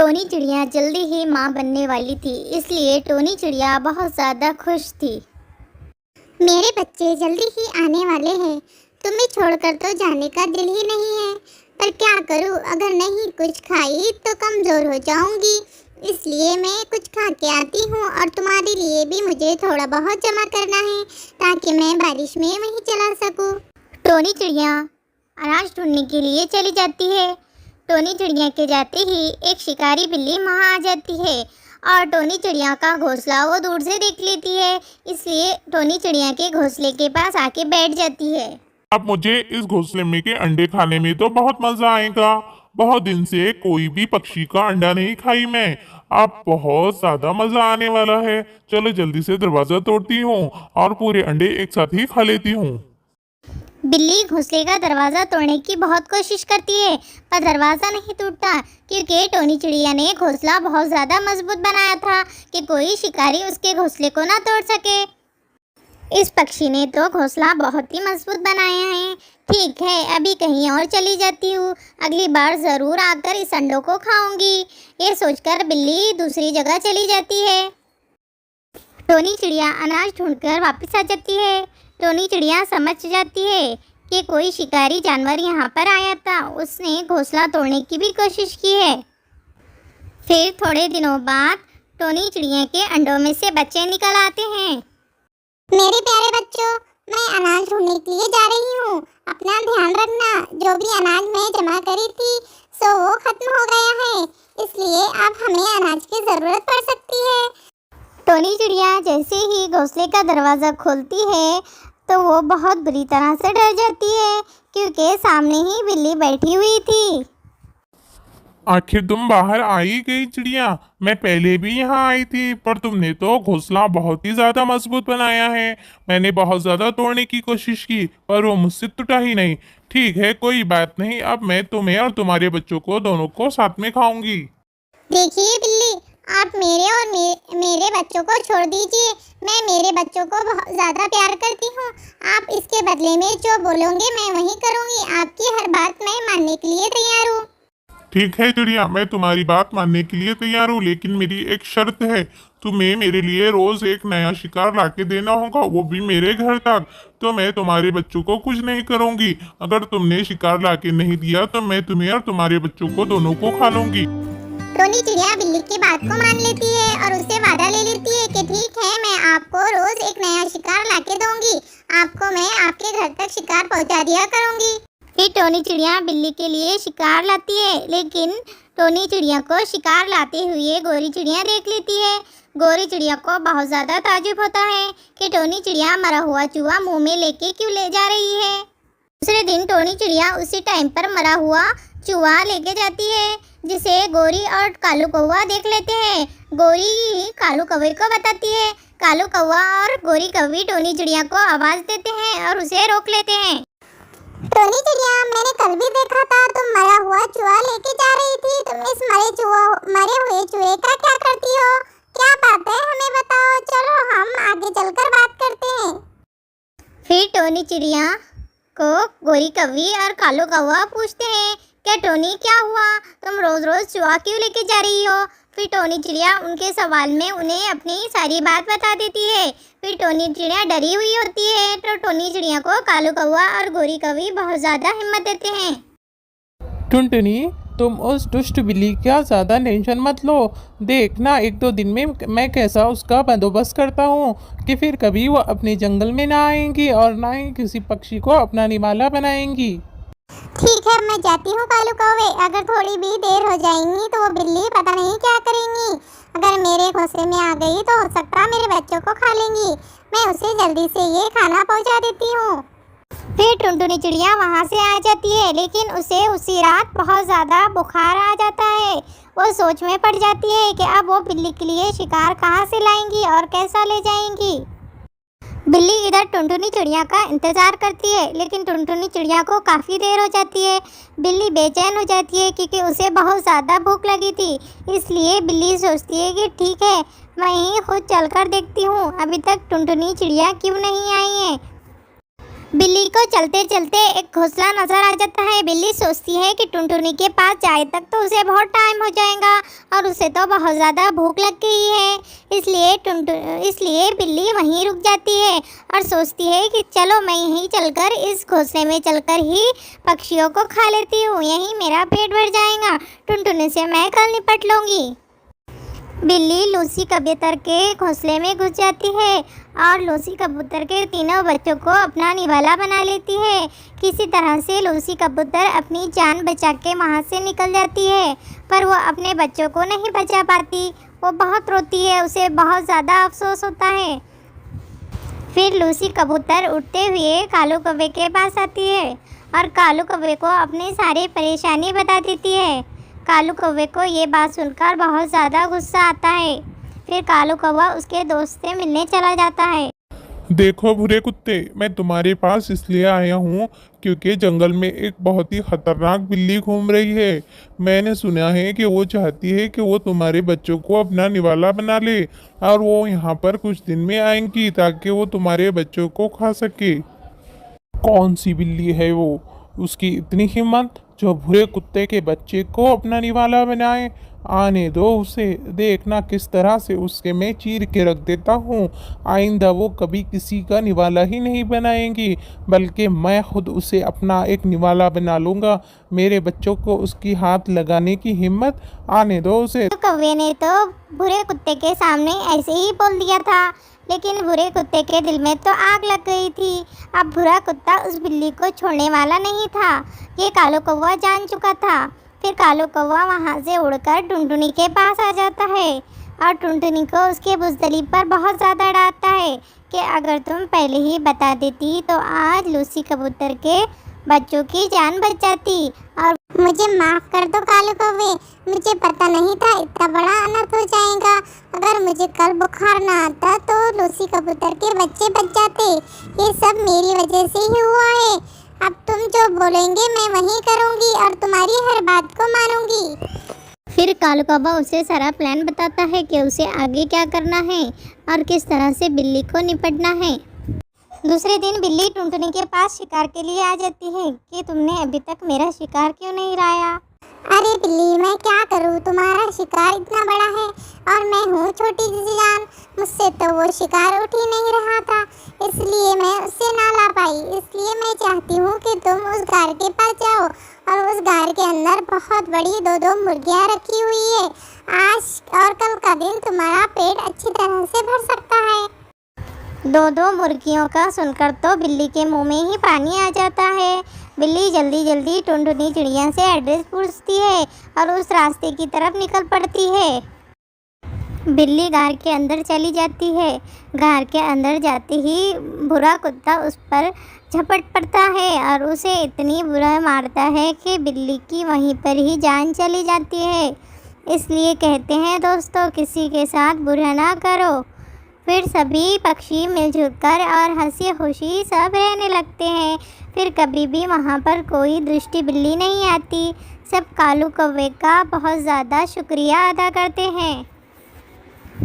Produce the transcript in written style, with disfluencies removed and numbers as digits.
Tony चिड़िया जल्दी ही माँ बनने वाली थी, इसलिए टोनी चिड़िया बहुत ज़्यादा खुश थी। मेरे बच्चे जल्दी ही आने वाले हैं। तुम्हें छोड़कर तो जाने का दिल ही नहीं है, पर क्या करूं, अगर नहीं कुछ खाई तो कमज़ोर हो जाऊंगी। इसलिए मैं कुछ खा के आती हूँ और तुम्हारे लिए भी मुझे थोड़ा बहुत जमा करना है ताकि मैं बारिश में वहीं चला सकूँ। टोनी चिड़िया अनाज ढूंढने के लिए चली जाती है। टोनी चिड़िया के जाते ही एक शिकारी बिल्ली वहाँ आ जाती है और टोनी चिड़िया का घोंसला वो दूर से देख लेती है, इसलिए टोनी चिड़िया के घोंसले के पास आके बैठ जाती है। अब मुझे इस घोंसले में के अंडे खाने में तो बहुत मजा आएगा। बहुत दिन से कोई भी पक्षी का अंडा नहीं खाई मैं। अब बहुत ज्यादा मजा आने वाला है। चलो जल्दी से दरवाजा तोड़ती हूँ और पूरे अंडे एक साथ ही खा लेती हूँ। बिल्ली घोंसले का दरवाज़ा तोड़ने की बहुत कोशिश करती है, पर दरवाज़ा नहीं टूटता क्योंकि टोनी चिड़िया ने घोंसला बहुत ज़्यादा मजबूत बनाया था कि कोई शिकारी उसके घोंसले को ना तोड़ सके। इस पक्षी ने तो घोंसला बहुत ही मजबूत बनाया है। ठीक है, अभी कहीं और चली जाती हूँ, अगली बार ज़रूर आकर इस अंडों को खाऊंगी। ये सोचकर बिल्ली दूसरी जगह चली जाती है। टोनी चिड़िया अनाज ढूंढकर वापस आ जाती है। टोनी चिड़िया समझ जाती है कि कोई शिकारी जानवर यहाँ पर आया था, उसने घोंसला तोड़ने की भी कोशिश की है। फिर थोड़े दिनों बाद टोनी चिड़िया के अंडों में से बच्चे निकल आते हैं। मेरे प्यारे बच्चों, मैं अनाज ढूंढने के लिए जा रही हूँ। अपना ध्यान रखना। जो भी अनाज मैं जमा करी थी सो वो खत्म हो गया है, इसलिए अब हमें अनाज की ज़रूरत पड़ सकती है। टोनी चिड़िया जैसे ही घोंसले का दरवाज़ा खोलती है तो वो बहुत बुरी तरह से डर जाती है क्योंकि सामने ही बिल्ली बैठी हुई थी। आखिर तुम बाहर आ ही गई चिड़िया। मैं पहले भी यहाँ आई थी, पर तुमने तो घोंसला बहुत ही ज्यादा मजबूत बनाया है। मैंने बहुत ज्यादा तोड़ने की कोशिश की पर वो मुझसे टूटा ही नहीं। ठीक है, कोई बात नहीं, अब मैं तुम्हें और तुम्हारे बच्चों को दोनों को साथ में खाऊंगी। देखिए बिल्ली, आप मेरे और मेरे बच्चों को छोड़ दीजिए। मैं मेरे बच्चों को बहुत ज़्यादा प्यार करती हूँ। आप इसके बदले में जो बोलोगे मैं वही करूँगी। आपकी हर बात मैं मानने के लिए तैयार हूँ। ठीक है चिड़िया, मैं तुम्हारी बात मानने के लिए तैयार हूँ, लेकिन मेरी एक शर्त है। तुम्हें मेरे लिए रोज एक नया शिकार लाके देना होगा, वो भी मेरे घर तक। तो मैं तुम्हारे बच्चों को कुछ नहीं करूँगी। अगर तुमने शिकार लाके नहीं दिया तो मैं तुम्हें और तुम्हारे बच्चों को दोनों को खा लूंगी। टोनी चिड़िया बिल्ली की बात को मान लेती है और उससे वादा ले लेती है कि ठीक है, मैं आपको रोज एक नया शिकार लाके दूंगी। आपको मैं आपके घर तक शिकार पहुंचा दिया करूंगी। फिर टोनी चिड़िया बिल्ली के लिए शिकार लाती है, लेकिन टोनी चिड़िया को शिकार लाते हुए गोरी चिड़िया देख लेती है। गोरी चिड़िया को बहुत ज़्यादा ताजुब होता है कि टोनी चिड़िया मरा हुआ चूहा मुंह में लेके क्यों ले जा रही है। दूसरे दिन टोनी चिड़िया उसी टाइम पर मरा हुआ चूहा लेके जाती है, जिसे गोरी और कालू कौवा देख लेते हैं। गोरी कालू कौवे को बताती है। कालू कौवा और गोरी कौवी टोनी चिड़िया को आवाज़ देते हैं और उसे रोक लेते हैं। टोनी चिड़िया, मैंने कल भी देखा था तुम मरा हुआ चूहा लेके जा रही थी। तुम इस मरे हुए चूहे का क्या करती हो? क्या बात है, हमें बताओ। चलो हम आगे चलकर बात करते हैं। फिर टोनी चिड़िया को गोरी कौवी और कालू कौवा पूछते हैं, क्या टोनी क्या हुआ, तुम रोज रोज चूहा क्यों लेके जा रही हो? फिर टोनी चिड़िया उनके सवाल में उन्हें अपनी सारी बात बता देती है। फिर टोनी चिड़िया डरी हुई होती है, तो टोनी चिड़िया को कालू कौवा और गोरी कौवी बहुत ज़्यादा हिम्मत देते हैं। टुनटुनी, तुम उस दुष्ट बिल्ली का ज़्यादा टेंशन मत लो। देखना, एक दो दिन में मैं कैसा उसका बंदोबस्त करता हूँ कि फिर कभी वो अपने जंगल में ना आएंगी और ना ही किसी पक्षी को अपना निवाला बनाएंगी। ठीक है, मैं जाती हूँ कालू कौवे। अगर थोड़ी भी देर हो जाएंगी तो वो बिल्ली पता नहीं क्या करेंगी। अगर मेरे घोंसले में आ गई तो हो सकता है मेरे बच्चों को खा लेंगी। मैं उसे जल्दी से ये खाना पहुँचा देती हूँ। फिर टुनटुनी चिड़िया वहाँ से आ जाती है, लेकिन उसे उसी रात बहुत ज़्यादा बुखार आ जाता है। वो सोच में पड़ जाती है कि अब वो बिल्ली के लिए शिकार कहाँ से लाएंगी और कैसा ले जाएंगी। बिल्ली इधर टुनटुनी चिड़िया का इंतज़ार करती है, लेकिन टुनटुनी चिड़िया को काफ़ी देर हो जाती है। बिल्ली बेचैन हो जाती है क्योंकि उसे बहुत ज़्यादा भूख लगी थी। इसलिए बिल्ली सोचती है कि ठीक है, मैं ही खुद चलकर देखती हूँ, अभी तक टुनटुनी चिड़िया क्यों नहीं आई है। बिल्ली को चलते चलते एक घोंसला नजर आ जाता है। बिल्ली सोचती है कि टुनटुनी के पास जाए तक तो उसे बहुत टाइम हो जाएगा और उसे तो बहुत ज़्यादा भूख लग गई है। इसलिए बिल्ली वहीं रुक जाती है और सोचती है कि चलो मैं यहीं चलकर इस घोंसले में चलकर ही पक्षियों को खा लेती हूँ, यहीं मेरा पेट भर जाएगा, टुनटुनी से मैं कल निपट लूँगी। बिल्ली लूसी कबूतर के घोंसले में घुस जाती है और लूसी कबूतर के तीनों बच्चों को अपना निवाला बना लेती है। किसी तरह से लूसी कबूतर अपनी जान बचा के वहाँ से निकल जाती है, पर वो अपने बच्चों को नहीं बचा पाती। वो बहुत रोती है, उसे बहुत ज़्यादा अफसोस होता है। फिर लूसी कबूतर उड़ते हुए कालू कौवे के पास आती है और कालू कौवे को अपनी सारी परेशानी बता देती है। कालू कौवे को ये बात सुनकर बहुत ज़्यादा गुस्सा आता है। फिर कालू कौवा उसके दोस्त से मिलने चला जाता है। देखो बुरे कुत्ते, मैं तुम्हारे पास इसलिए आया हूँ क्योंकि जंगल में एक बहुत ही खतरनाक बिल्ली घूम रही है। मैंने सुना है कि वो चाहती है कि वो तुम्हारे बच्चों को अपना निवाला बना ले और वो यहाँ पर कुछ दिन में आएंगी ताकि वो तुम्हारे बच्चों को खा सके। कौन सी बिल्ली है वो, उसकी इतनी हिम्मत जो बुरे कुत्ते के बच्चे को अपना निवाला बनाए। आने दो उसे, देखना किस तरह से उसके मैं चीर के रख देता हूँ। आइंदा वो कभी किसी का निवाला ही नहीं बनाएंगी, बल्कि मैं खुद उसे अपना एक निवाला बना लूँगा। मेरे बच्चों को उसकी हाथ लगाने की हिम्मत, आने दो उसे। तो कौवे ने तो बुरे कुत्ते के सामने ऐसे ही बोल दिया था, लेकिन बुरे कुत्ते के दिल में तो आग लग गई थी। अब बुरा कुत्ता उस बिल्ली को छोड़ने वाला नहीं था, ये कालू कौवा जान चुका था। फिर कालू कौवा वहाँ से उड़कर टुनटुनी के पास आ जाता है और टुनटुनी को उसके बुज़दिली पर बहुत ज़्यादा डांटता है कि अगर तुम पहले ही बता देती तो आज लूसी कबूतर के बच्चों की जान बच जाती। और मुझे माफ़ कर दो कालू कौवे, मुझे पता नहीं था इतना बड़ा अनर्थ हो जाएगा। अगर मुझे कल बुखार ना आता तो लूसी कबूतर के बच्चे बच जाते। ये सब मेरी वजह से ही हुआ है। अब तुम जो बोलेंगे मैं वही करूँगी और तुम्हारी हर बात को मानूंगी। फिर कालू कौवा उसे सारा प्लान बताता है कि उसे आगे क्या करना है और किस तरह से बिल्ली को निपटना है। दूसरे दिन बिल्ली टुनटुनी के पास शिकार के लिए आ जाती है कि तुमने अभी तक मेरा शिकार क्यों नहीं लाया। अरे बिल्ली, मैं क्या करूँ, तुम्हारा शिकार इतना बड़ा है और मैं हूँ छोटी सी जान, मुझसे तो वो शिकार उठ ही नहीं रहा था, इसलिए मैं उससे ना ला पाई। इसलिए मैं चाहती हूँ कि तुम उस गार के पास जाओ और उस गार के अंदर बहुत बड़ी 2-2 मुर्गियाँ रखी हुई है। आज और कल का दिन तुम्हारा पेट अच्छी तरह से भर सकता है। 2-2 मुर्गियों का सुनकर तो बिल्ली के मुंह में ही पानी आ जाता है। बिल्ली जल्दी जल्दी टुनटुनी चिड़िया से एड्रेस पूछती है और उस रास्ते की तरफ निकल पड़ती है। बिल्ली गार के अंदर चली जाती है। गार के अंदर जाते ही बुरा कुत्ता उस पर झपट पड़ता है और उसे इतनी बुरा मारता है कि बिल्ली की वहीं पर ही जान चली जाती है। इसलिए कहते हैं दोस्तों, किसी के साथ बुरा ना करो। फिर सभी पक्षी मिलजुल कर और हंसी खुशी सब रहने लगते हैं। फिर कभी भी वहाँ पर कोई दुष्ट बिल्ली नहीं आती। सब कालू कौवे का बहुत ज़्यादा शुक्रिया अदा करते हैं।